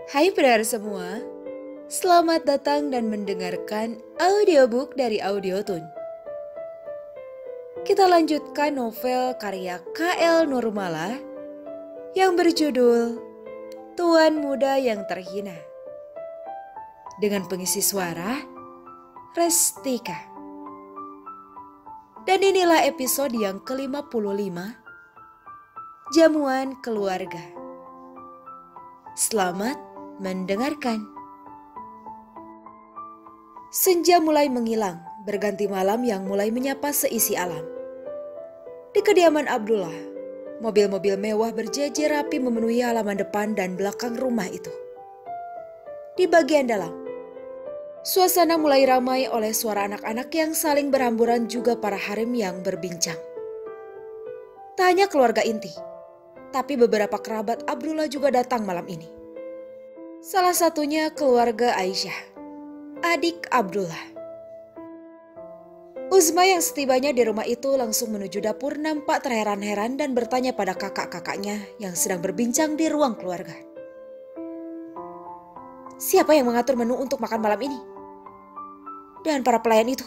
Hai pendengar semua, selamat datang dan mendengarkan audiobook dari Audiotun. Kita lanjutkan novel karya K.L. Nurmala yang berjudul Tuan Muda yang Terhina. Dengan pengisi suara Restika. Dan inilah episode yang ke-55, Jamuan Keluarga. Selamat mendengarkan. Senja mulai menghilang, berganti malam yang mulai menyapa seisi alam. Di kediaman Abdullah, mobil-mobil mewah berjejer rapi memenuhi halaman depan dan belakang rumah itu. Di bagian dalam, suasana mulai ramai oleh suara anak-anak yang saling berhamburan, juga para harim yang berbincang. Tak hanya keluarga inti, tapi beberapa kerabat Abdullah juga datang malam ini. Salah satunya keluarga Aisyah, adik Abdullah. Uzma yang setibanya di rumah itu langsung menuju dapur nampak terheran-heran dan bertanya pada kakak-kakaknya yang sedang berbincang di ruang keluarga. Siapa yang mengatur menu untuk makan malam ini? Dan para pelayan itu,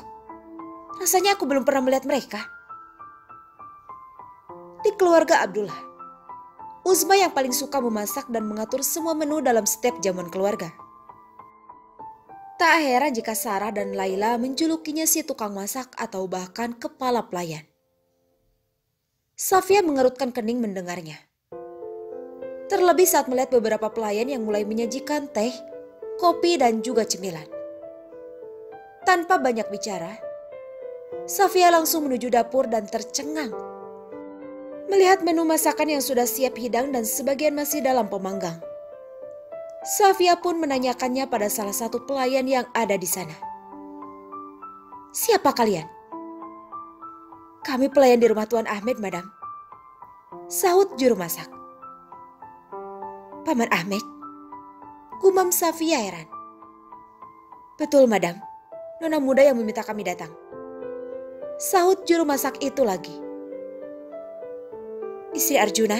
rasanya aku belum pernah melihat mereka. Di keluarga Abdullah, Uzma yang paling suka memasak dan mengatur semua menu dalam setiap jamuan keluarga. Tak heran jika Sarah dan Laila menjulukinya si tukang masak atau bahkan kepala pelayan. Safia mengerutkan kening mendengarnya. Terlebih saat melihat beberapa pelayan yang mulai menyajikan teh, kopi dan juga cemilan. Tanpa banyak bicara, Safia langsung menuju dapur dan tercengang melihat menu masakan yang sudah siap hidang dan sebagian masih dalam pemanggang. Safia pun menanyakannya pada salah satu pelayan yang ada di sana. Siapa kalian? Kami pelayan di rumah Tuan Ahmed, Madam. Sahut juru masak. Paman Ahmed? Gumam Safia heran. Betul, Madam. Nona muda yang meminta kami datang. Sahut juru masak itu lagi. Istri Arjuna?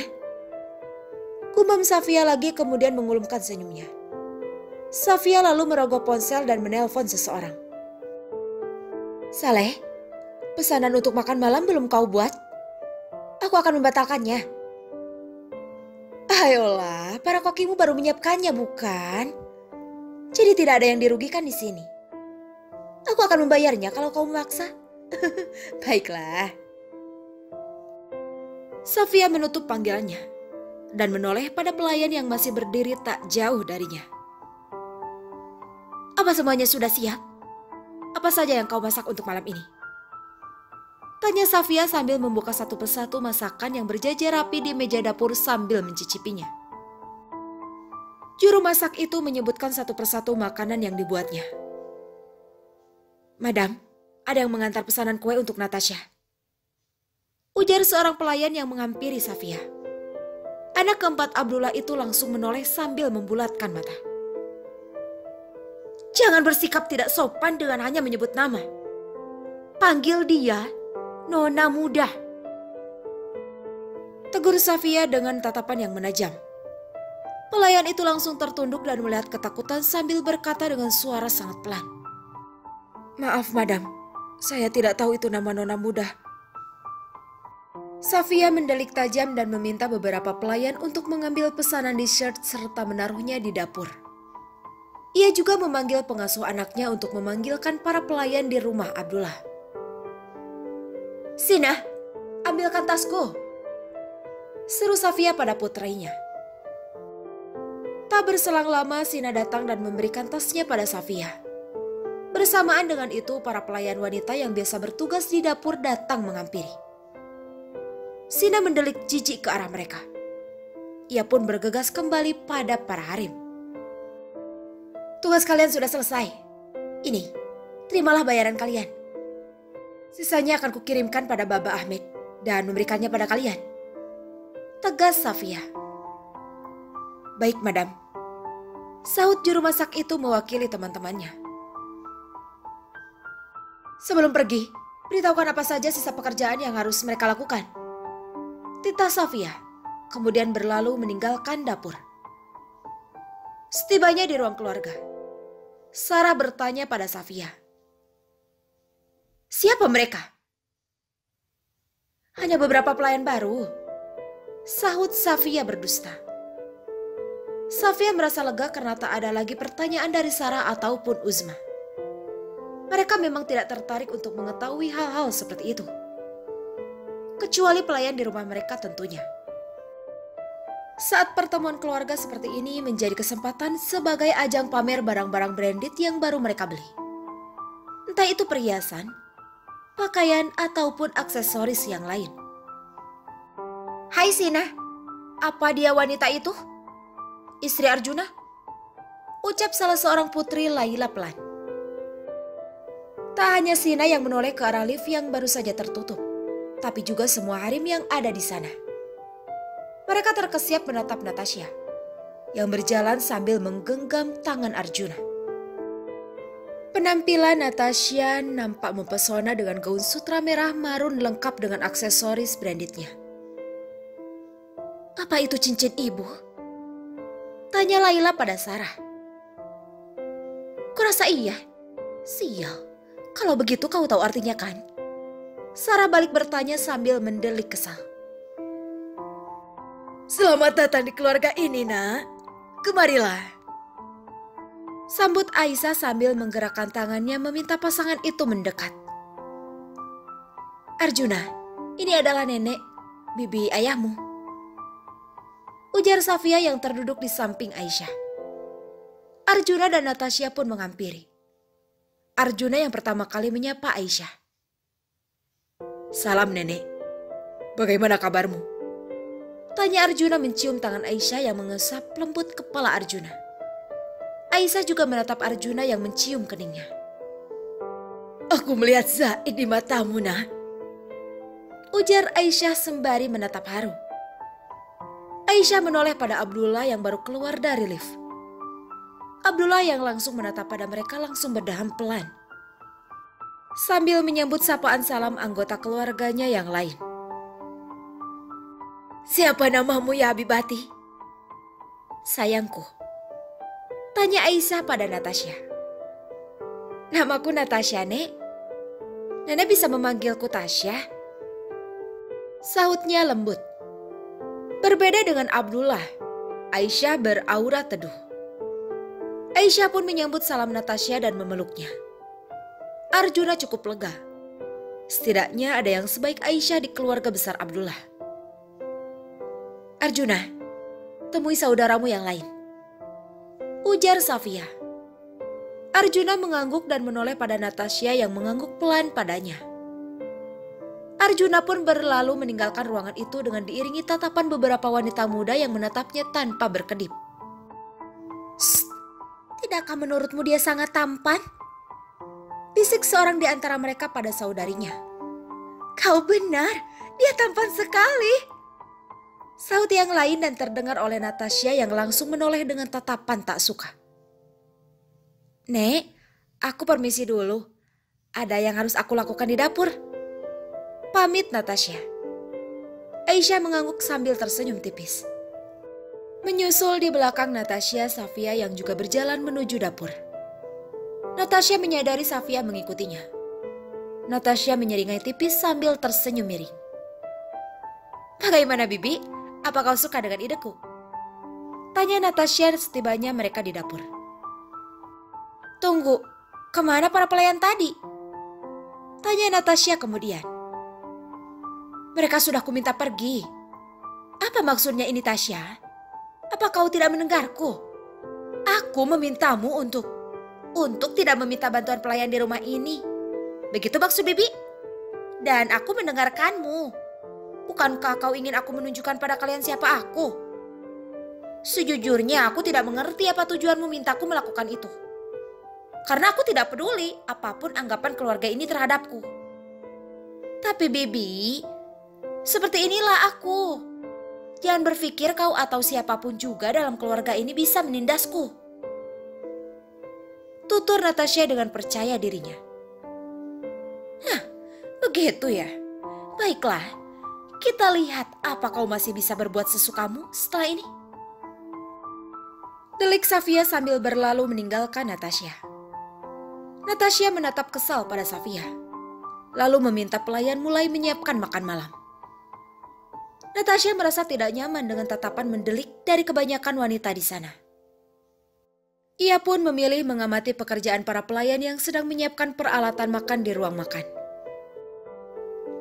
Gumam Safia lagi kemudian mengulumkan senyumnya. Safia lalu merogoh ponsel dan menelpon seseorang. Saleh, pesanan untuk makan malam belum kau buat? Aku akan membatalkannya. Ayolah, para kokimu baru menyiapkannya bukan? Jadi tidak ada yang dirugikan di sini. Aku akan membayarnya kalau kau memaksa. Baiklah. Safia menutup panggilannya dan menoleh pada pelayan yang masih berdiri tak jauh darinya. Apa semuanya sudah siap? Apa saja yang kau masak untuk malam ini? Tanya Safia sambil membuka satu persatu masakan yang berjajar rapi di meja dapur sambil mencicipinya. Juru masak itu menyebutkan satu persatu makanan yang dibuatnya. Madam, ada yang mengantar pesanan kue untuk Natasha. Ujar seorang pelayan yang menghampiri Safia. Anak keempat Abdullah itu langsung menoleh sambil membulatkan mata. Jangan bersikap tidak sopan dengan hanya menyebut nama. Panggil dia Nona Muda. Tegur Safia dengan tatapan yang menajam. Pelayan itu langsung tertunduk dan melihat ketakutan sambil berkata dengan suara sangat pelan. Maaf, Madam. Saya tidak tahu itu nama Nona Muda. Safia mendelik tajam dan meminta beberapa pelayan untuk mengambil pesanan dessert serta menaruhnya di dapur. Ia juga memanggil pengasuh anaknya untuk memanggilkan para pelayan di rumah Abdullah. Sina, ambilkan tasku, seru Safia pada putrainya. Tak berselang lama Sina datang dan memberikan tasnya pada Safia. Bersamaan dengan itu para pelayan wanita yang biasa bertugas di dapur datang menghampiri. Sina mendelik jijik ke arah mereka. Ia pun bergegas kembali pada para harim. Tugas kalian sudah selesai. Ini, terimalah bayaran kalian. Sisanya akan kukirimkan pada Baba Ahmed dan memberikannya pada kalian. Tegas Safia. Baik, Madam. Sahut juru masak itu mewakili teman-temannya. Sebelum pergi, beritahukan apa saja sisa pekerjaan yang harus mereka lakukan. Titah Safia, kemudian berlalu meninggalkan dapur. Setibanya di ruang keluarga, Sarah bertanya pada Safia. Siapa mereka? Hanya beberapa pelayan baru, sahut Safia berdusta. Safia merasa lega karena tak ada lagi pertanyaan dari Sarah ataupun Uzma. Mereka memang tidak tertarik untuk mengetahui hal-hal seperti itu. Kecuali pelayan di rumah mereka tentunya. Saat pertemuan keluarga seperti ini menjadi kesempatan sebagai ajang pamer barang-barang branded yang baru mereka beli. Entah itu perhiasan, pakaian, ataupun aksesoris yang lain. Hai Sina, apa dia wanita itu? Istri Arjuna? Ucap salah seorang putri Laila pelan. Tak hanya Sina yang menoleh ke arah lift yang baru saja tertutup, tapi juga semua harim yang ada di sana. Mereka terkesiap menatap Natasha, yang berjalan sambil menggenggam tangan Arjuna. Penampilan Natasha nampak mempesona dengan gaun sutra merah marun lengkap dengan aksesoris brandednya. Apa itu cincin ibu? Tanya Laila pada Sarah. Kurasa iya. Sial, kalau begitu kau tahu artinya kan? Sarah balik bertanya sambil mendelik kesal. Selamat datang di keluarga ini, nak. Kemarilah. Sambut Aisyah sambil menggerakkan tangannya meminta pasangan itu mendekat. Arjuna, ini adalah nenek, bibi ayahmu. Ujar Safia yang terduduk di samping Aisyah. Arjuna dan Natasha pun menghampiri. Arjuna yang pertama kali menyapa Aisyah. Salam nenek, bagaimana kabarmu? Tanya Arjuna mencium tangan Aisyah yang mengesap lembut kepala Arjuna. Aisyah juga menatap Arjuna yang mencium keningnya. Aku melihat Zaid di matamu, nak. Ujar Aisyah sembari menatap haru. Aisyah menoleh pada Abdullah yang baru keluar dari lift. Abdullah yang langsung menatap pada mereka langsung berdaham pelan. Sambil menyambut sapaan salam anggota keluarganya yang lain. Siapa namamu ya Habibati? Sayangku. Tanya Aisyah pada Natasha. Namaku Natasha, Nek. Nenek bisa memanggilku Tasya? Sahutnya lembut. Berbeda dengan Abdullah, Aisyah beraura teduh. Aisyah pun menyambut salam Natasha dan memeluknya. Arjuna cukup lega. Setidaknya ada yang sebaik Aisyah di keluarga besar Abdullah. Arjuna, temui saudaramu yang lain. Ujar Safia. Arjuna mengangguk dan menoleh pada Natasha yang mengangguk pelan padanya. Arjuna pun berlalu meninggalkan ruangan itu dengan diiringi tatapan beberapa wanita muda yang menatapnya tanpa berkedip. Tidakkah menurutmu dia sangat tampan? Bisik seorang di antara mereka pada saudarinya. Kau benar, dia tampan sekali. Sahut yang lain dan terdengar oleh Natasha yang langsung menoleh dengan tatapan tak suka. Nek, aku permisi dulu. Ada yang harus aku lakukan di dapur. Pamit Natasha. Aisyah mengangguk sambil tersenyum tipis. Menyusul di belakang Natasha, Safia yang juga berjalan menuju dapur. Natasha menyadari Safia mengikutinya. Natasha menyeringai tipis sambil tersenyum miring. Bagaimana Bibi? Apa kau suka dengan ideku? Tanya Natasha setibanya mereka di dapur. Tunggu, kemana para pelayan tadi? Tanya Natasha kemudian. Mereka sudah kuminta pergi. Apa maksudnya ini Tasya? Apa kau tidak mendengarku? Aku memintamu untuk tidak meminta bantuan pelayan di rumah ini. Begitu maksud Bibi? Dan aku mendengarkanmu. Bukankah kau ingin aku menunjukkan pada kalian siapa aku? Sejujurnya aku tidak mengerti apa tujuanmu mintaku melakukan itu. Karena aku tidak peduli apapun anggapan keluarga ini terhadapku. Tapi Bibi, seperti inilah aku. Jangan berpikir kau atau siapapun juga dalam keluarga ini bisa menindasku. Tutur Natasha dengan percaya dirinya. Hah, begitu ya. Baiklah, kita lihat apa kau masih bisa berbuat sesukamu setelah ini. Delik Safia sambil berlalu meninggalkan Natasha. Natasha menatap kesal pada Safia, lalu meminta pelayan mulai menyiapkan makan malam. Natasha merasa tidak nyaman dengan tatapan mendelik dari kebanyakan wanita di sana. Ia pun memilih mengamati pekerjaan para pelayan yang sedang menyiapkan peralatan makan di ruang makan.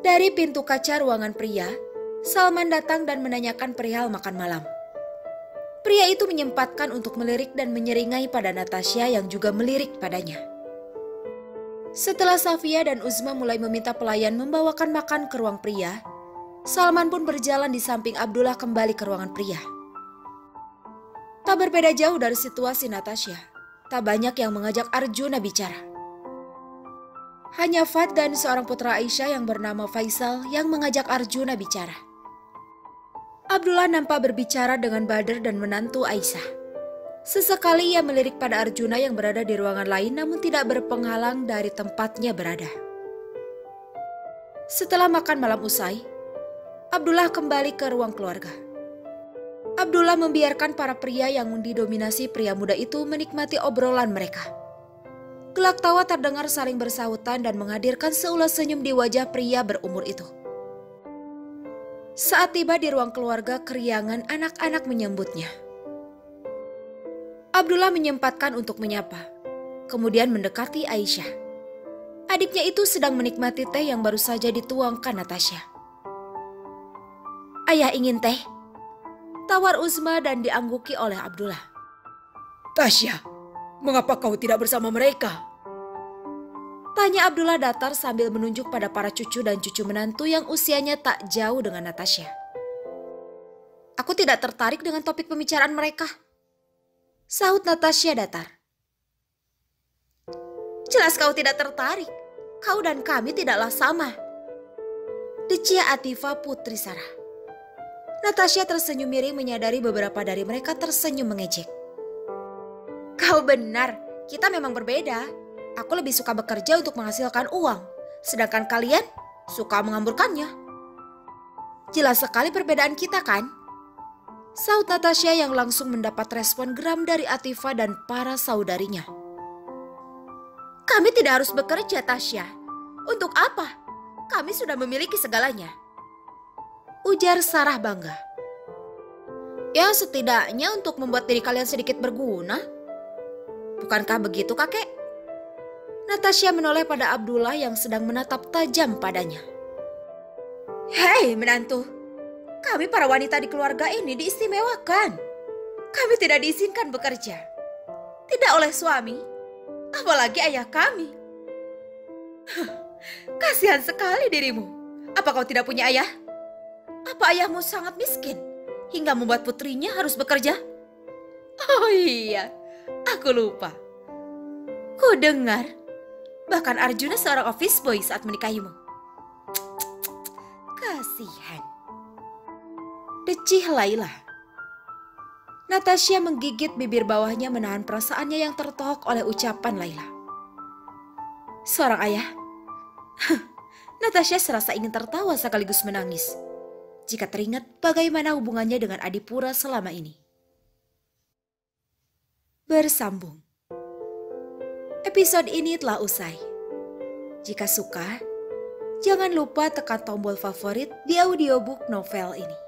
Dari pintu kaca ruangan pria, Salman datang dan menanyakan perihal makan malam. Pria itu menyempatkan untuk melirik dan menyeringai pada Natasha yang juga melirik padanya. Setelah Safia dan Uzma mulai meminta pelayan membawakan makan ke ruang pria, Salman pun berjalan di samping Abdullah kembali ke ruangan pria. Tak berbeda jauh dari situasi Natasha, tak banyak yang mengajak Arjuna bicara. Hanya Fad dan seorang putra Aisyah yang bernama Faisal yang mengajak Arjuna bicara. Abdullah nampak berbicara dengan Badr dan menantu Aisyah. Sesekali ia melirik pada Arjuna yang berada di ruangan lain namun tidak berpenghalang dari tempatnya berada. Setelah makan malam usai, Abdullah kembali ke ruang keluarga. Abdullah membiarkan para pria yang didominasi pria muda itu menikmati obrolan mereka. Gelak tawa terdengar saling bersahutan dan menghadirkan seulas senyum di wajah pria berumur itu. Saat tiba di ruang keluarga, keriangan anak-anak menyambutnya. Abdullah menyempatkan untuk menyapa, kemudian mendekati Aisyah. Adiknya itu sedang menikmati teh yang baru saja dituangkan Natasha. "Ayah ingin teh?" tawar Uzma dan diangguki oleh Abdullah. "Tasya, mengapa kau tidak bersama mereka?" tanya Abdullah datar sambil menunjuk pada para cucu dan cucu menantu yang usianya tak jauh dengan Natasha. "Aku tidak tertarik dengan topik pembicaraan mereka," sahut Natasha datar. "Jelas kau tidak tertarik. Kau dan kami tidaklah sama," decia Atifa putri Sarah. Natasha tersenyum miring menyadari beberapa dari mereka tersenyum mengejek. "Kau benar, kita memang berbeda. Aku lebih suka bekerja untuk menghasilkan uang, sedangkan kalian suka mengamburkannya. Jelas sekali perbedaan kita kan?" sahut Natasha yang langsung mendapat respon geram dari Atifa dan para saudarinya. "Kami tidak harus bekerja, Tasya. Untuk apa? Kami sudah memiliki segalanya," ujar Sarah bangga. "Ya setidaknya untuk membuat diri kalian sedikit berguna. Bukankah begitu, kakek?" Natasha menoleh pada Abdullah yang sedang menatap tajam padanya. "Hei menantu, kami para wanita di keluarga ini diistimewakan. Kami tidak diizinkan bekerja. Tidak oleh suami, apalagi ayah kami." "Kasihan sekali dirimu. Apa kau tidak punya ayah? Apa ayahmu sangat miskin hingga membuat putrinya harus bekerja?" "Oh iya, aku lupa. Ku dengar bahkan Arjuna seorang office boy saat menikahimu. Kasihan," decih Laila. Natasha menggigit bibir bawahnya menahan perasaannya yang tertohok oleh ucapan Laila. Seorang ayah. Natasha serasa ingin tertawa sekaligus menangis jika teringat bagaimana hubungannya dengan Adipura selama ini. Bersambung. Episode ini telah usai. Jika suka, jangan lupa tekan tombol favorit di audiobook novel ini.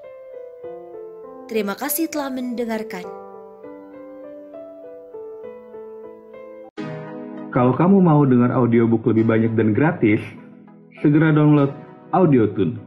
Terima kasih telah mendengarkan. Kalau kamu mau dengar audiobook lebih banyak dan gratis, segera download AudioTune.